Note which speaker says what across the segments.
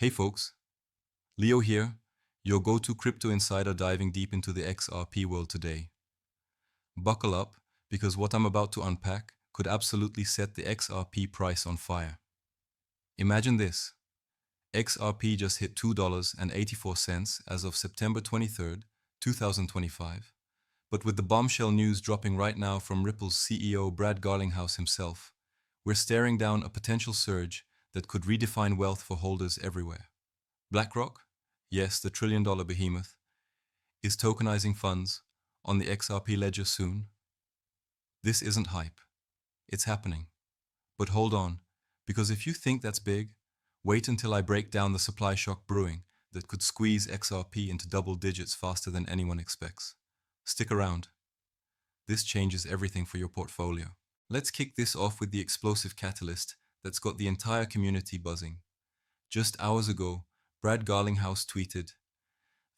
Speaker 1: Hey folks, Leo here, your go-to crypto insider diving deep into the XRP world today. Buckle up, because what I'm about to unpack could absolutely set the XRP price on fire. Imagine this. XRP just hit $2.84 as of September 23rd, 2025. But with the bombshell news dropping right now from Ripple's CEO Brad Garlinghouse himself, we're staring down a potential surge that could redefine wealth for holders everywhere. BlackRock, yes, the trillion-dollar behemoth, is tokenizing funds on the XRP ledger soon. This isn't hype. It's happening. But hold on, because if you think that's big, wait until I break down the supply shock brewing that could squeeze XRP into double digits faster than anyone expects. Stick around. This changes everything for your portfolio. Let's kick this off with the explosive catalyst that's got the entire community buzzing. Just hours ago, Brad Garlinghouse tweeted,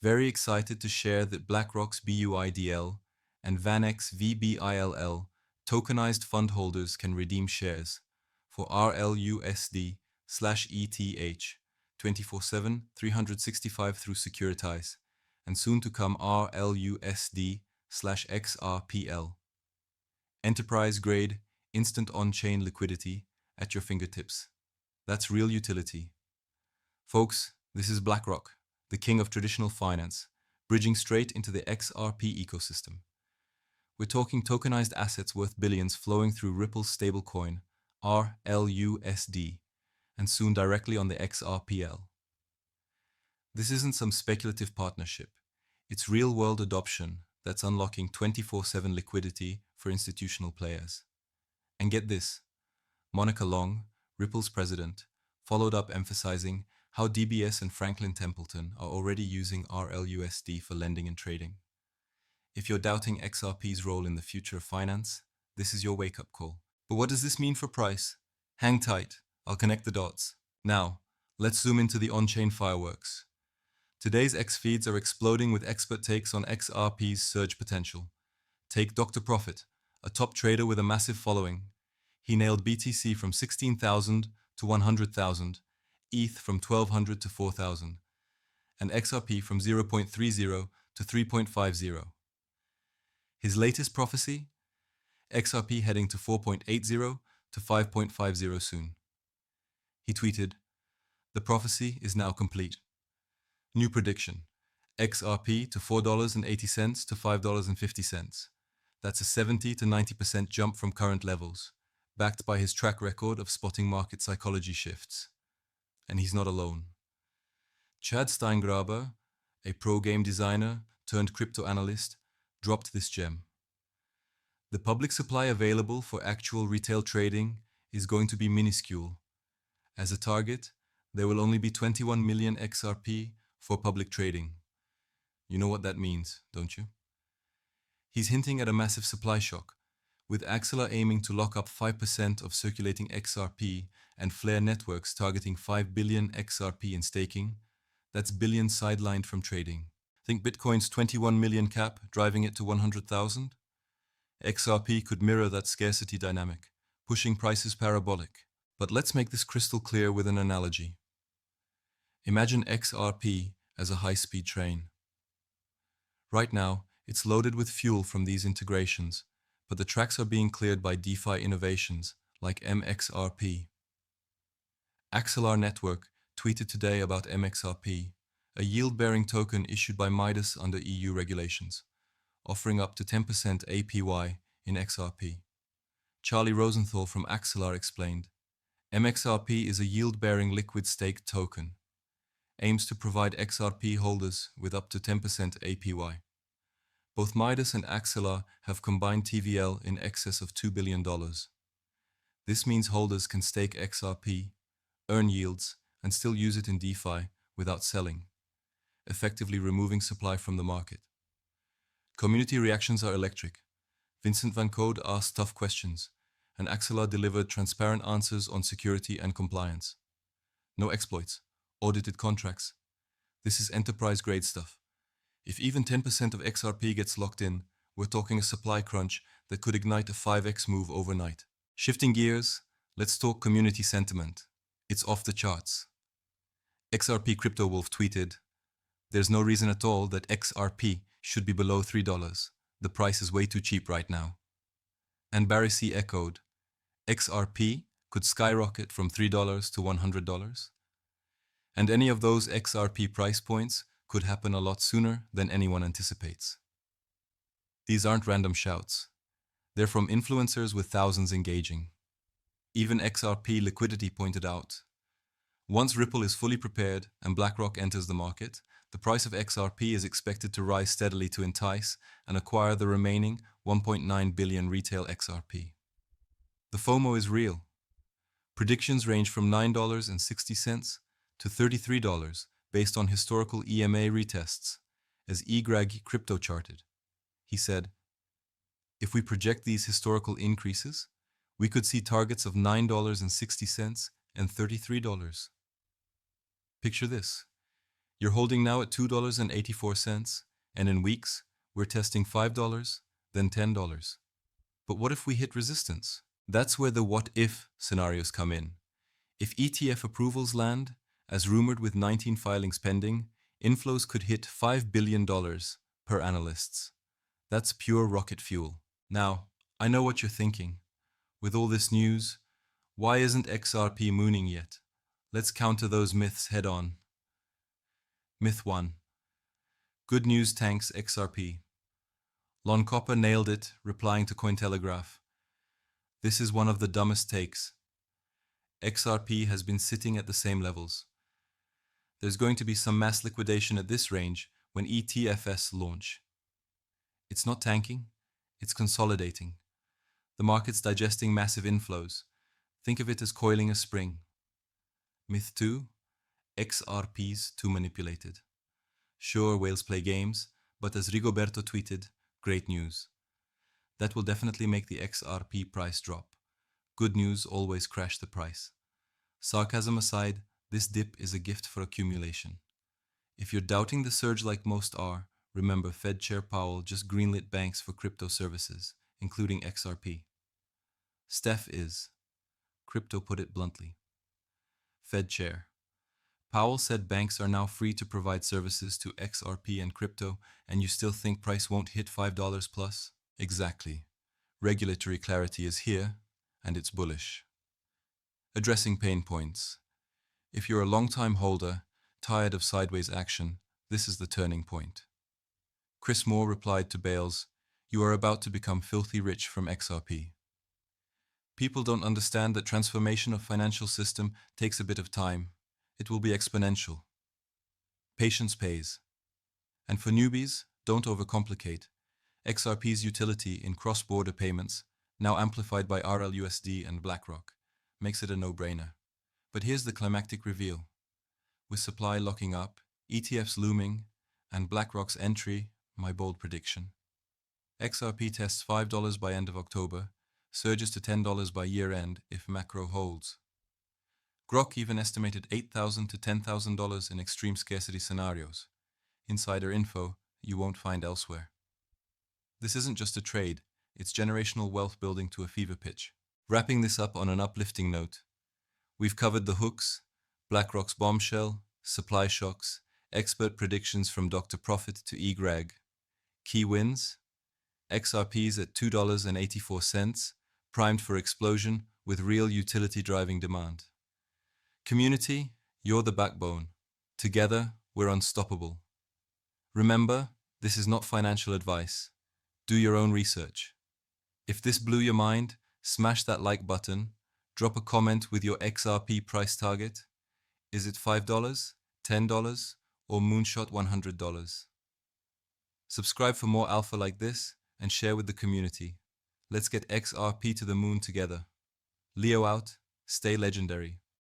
Speaker 1: "Very excited to share that BlackRock's BUIDL and VanEck's VBILL tokenized fund holders can redeem shares for RLUSD/ETH 24/7, 365 through Securitize, and soon to come RLUSD/XRPL. Enterprise-grade, instant on-chain liquidity at your fingertips. That's real utility. Folks, this is BlackRock, the king of traditional finance, bridging straight into the XRP ecosystem. We're talking tokenized assets worth billions flowing through Ripple's stablecoin, RLUSD, and soon directly on the XRPL. This isn't some speculative partnership. It's real-world adoption that's unlocking 24/7 liquidity for institutional players. And get this, Monica Long, Ripple's president, followed up emphasizing how DBS and Franklin Templeton are already using RLUSD for lending and trading. If you're doubting XRP's role in the future of finance, this is your wake-up call. But what does this mean for price? Hang tight, I'll connect the dots. Now, let's zoom into the on-chain fireworks. Today's X feeds are exploding with expert takes on XRP's surge potential. Take Dr. Profit, a top trader with a massive following. He nailed BTC from 16,000 to 100,000, ETH from 1,200 to 4,000, and XRP from 0.30 to 3.50. His latest prophecy? XRP heading to 4.80 to 5.50 soon. He tweeted, "The prophecy is now complete. New prediction, XRP to $4.80 to $5.50. That's a 70 to 90% jump from current levels, backed by his track record of spotting market psychology shifts. And he's not alone. Chad Steingraber, a pro game designer turned crypto analyst, dropped this gem. The public supply available for actual retail trading is going to be minuscule. As a target, there will only be 21 million XRP for public trading. You know what that means, don't you? He's hinting at a massive supply shock, with Axelar aiming to lock up 5% of circulating XRP and Flare Networks targeting 5 billion XRP in staking. That's billions sidelined from trading. Think Bitcoin's 21 million cap driving it to 100,000? XRP could mirror that scarcity dynamic, pushing prices parabolic. But let's make this crystal clear with an analogy. Imagine XRP as a high-speed train. Right now, it's loaded with fuel from these integrations, but the tracks are being cleared by DeFi innovations like MXRP. Axelar Network tweeted today about MXRP, a yield-bearing token issued by Midas under EU regulations, offering up to 10% APY in XRP. Charlie Rosenthal from Axelar explained, MXRP is a yield-bearing liquid staked token, aims to provide XRP holders with up to 10% APY. Both Midas and Axelar have combined TVL in excess of $2 billion. This means holders can stake XRP, earn yields, and still use it in DeFi without selling, effectively removing supply from the market. Community reactions are electric. Vincent Van Code asked tough questions, and Axelar delivered transparent answers on security and compliance. No exploits, audited contracts. This is enterprise-grade stuff. If even 10% of XRP gets locked in, we're talking a supply crunch that could ignite a 5x move overnight. Shifting gears, let's talk community sentiment. It's off the charts. XRP Crypto Wolf tweeted, "There's no reason at all that XRP should be below $3. The price is way too cheap right now." And Barry C echoed, "XRP could skyrocket from $3 to $100. And any of those XRP price points could happen a lot sooner than anyone anticipates." These aren't random shouts. They're from influencers with thousands engaging. Even XRP Liquidity pointed out, once Ripple is fully prepared and BlackRock enters the market, the price of XRP is expected to rise steadily to entice and acquire the remaining 1.9 billion retail XRP. The FOMO is real. Predictions range from $9.60 to $33 based on historical EMA retests, as eGreg Crypto charted. He said, "If we project these historical increases, we could see targets of $9.60 and $33. Picture this. You're holding now at $2.84, and in weeks, we're testing $5, then $10. But what if we hit resistance? That's where the what-if scenarios come in. If ETF approvals land, as rumored with 19 filings pending, inflows could hit $5 billion per analysts. That's pure rocket fuel. Now, I know what you're thinking. With all this news, why isn't XRP mooning yet? Let's counter those myths head on. Myth 1. Good news tanks XRP. Lon Copper nailed it, replying to Cointelegraph. This is one of the dumbest takes. XRP has been sitting at the same levels. There's going to be some mass liquidation at this range when ETFs launch. It's not tanking, it's consolidating. The market's digesting massive inflows. Think of it as coiling a spring. Myth 2. XRP's too manipulated. Sure, whales play games, but as Rigoberto tweeted, great news. That will definitely make the XRP price drop. Good news always crash the price. Sarcasm aside, this dip is a gift for accumulation. If you're doubting the surge like most are, remember Fed Chair Powell just greenlit banks for crypto services, including XRP. Steph is, crypto put it bluntly. Fed Chair. Powell said banks are now free to provide services to XRP and crypto, and you still think price won't hit $5 plus? Exactly. Regulatory clarity is here, and it's bullish. Addressing pain points. If you're a long-time holder, tired of sideways action, this is the turning point. Chris Moore replied to Bales, "You are about to become filthy rich from XRP." People don't understand that transformation of financial system takes a bit of time. It will be exponential. Patience pays. And for newbies, don't overcomplicate. XRP's utility in cross-border payments, now amplified by RLUSD and BlackRock, makes it a no-brainer. But here's the climactic reveal. With supply locking up, ETFs looming, and BlackRock's entry, my bold prediction. XRP tests $5 by end of October, surges to $10 by year-end if macro holds. Grok even estimated $8,000 to $10,000 in extreme scarcity scenarios. Insider info you won't find elsewhere. This isn't just a trade, it's generational wealth building to a fever pitch. Wrapping this up on an uplifting note, we've covered the hooks, BlackRock's bombshell, supply shocks, expert predictions from Dr. Profit to eGreg. Key wins? XRP's at $2.84, primed for explosion with real utility driving demand. Community, you're the backbone. Together, we're unstoppable. Remember, this is not financial advice. Do your own research. If this blew your mind, smash that like button, drop a comment with your XRP price target. Is it $5, $10, or moonshot $100? Subscribe for more alpha like this and share with the community. Let's get XRP to the moon together. Leo out, stay legendary.